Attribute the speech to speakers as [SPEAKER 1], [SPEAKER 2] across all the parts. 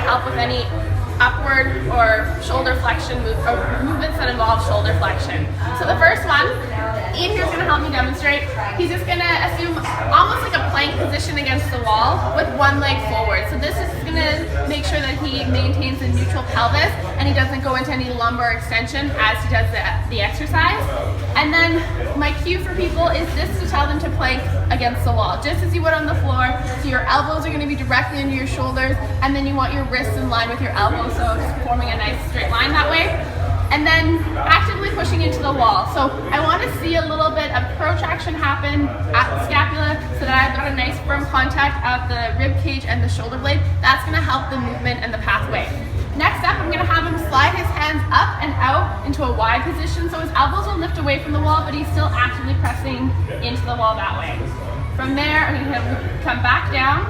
[SPEAKER 1] help with any upward or shoulder flexion movements that involve shoulder flexion. So the first one, Ian here's going to help me demonstrate. He's just going to assume almost like a plank position against the wall with one leg forward. So this is going to make sure that he maintains a neutral pelvis and he doesn't go into any lumbar extension as he does the exercise. And then my cue for people is just to tell them to plank against the wall, just as you would on the floor. So your elbows are going to be directly into your shoulders, and then you want your wrists in line with your elbows, so just forming a nice straight line that way. And then actively pushing into the wall. So I want to see a little bit of protraction happen at the scapula so that I've got a nice firm contact of the rib cage and the shoulder blade. That's going to help the movement and the pathway. Next up, I'm going to have him slide his hands up and out into a wide position, so his elbows will lift away from the wall, but he's still actively pressing into the wall that way. From there, I'm going to have him come back down.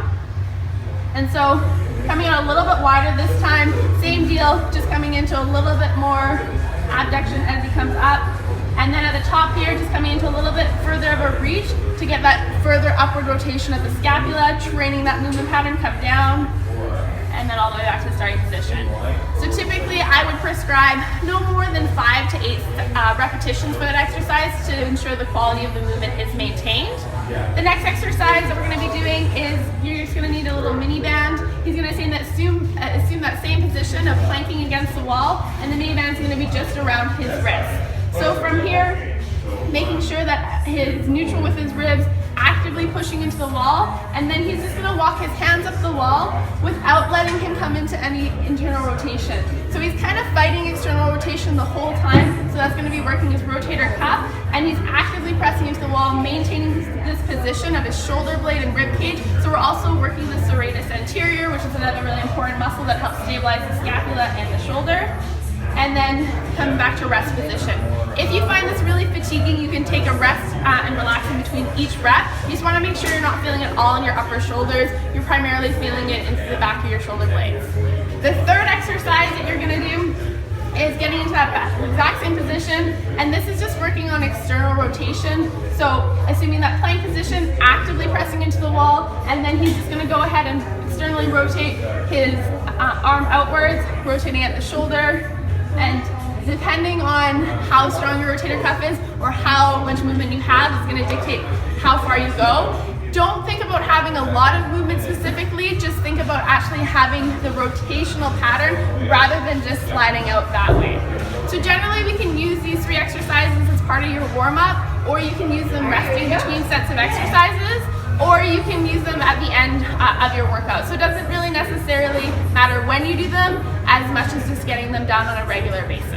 [SPEAKER 1] And so coming out a little bit wider this time, same deal, just coming into a little bit more abduction as he comes up. And then at the top here, just coming into a little bit further of a reach to get that further upward rotation of the scapula, training that movement pattern, come down, and then all the way back to the starting position. So typically I would prescribe no more than 5 to 8 repetitions for that exercise to ensure the quality of the movement is maintained. The next exercise that we're going to be doing is you're just going to need a little mini band. He's going to assume that same position of planking against the wall, and the mini band is going to be just around his wrist. So from here, making sure that he's neutral with his ribs, actively pushing into the wall, and then he's just going to walk his hands up the wall without letting him come into any internal rotation. So he's kind of fighting external rotation the whole time, so that's going to be working his rotator cuff, and he's actively pressing into the wall, maintaining this position of his shoulder blade and rib cage. So we're also working the serratus anterior, which is another really important muscle that helps stabilize the scapula and the shoulder. And then coming back to rest position. If you find this really fatiguing, you can take a rest and relax in between each rep. You just want to make sure you're not feeling it all in your upper shoulders. You're primarily feeling it into the back of your shoulder blades. The third exercise that you're going to do is getting into that exact same position, and this is just working on external rotation. So assuming that plank position, actively pressing into the wall, and then he's just going to go ahead and externally rotate his arm outwards, rotating at the shoulder. And depending on how strong your rotator cuff is or how much movement you have is going to dictate how far you go. Don't think about having a lot of movement specifically, just think about actually having the rotational pattern rather than just sliding out that way. So generally we can use these 3 exercises as part of your warm-up, or you can use them resting between sets of exercises, or you can use them at the end of your workout. So it doesn't really necessarily matter when you do them as much as just getting them done on a regular basis.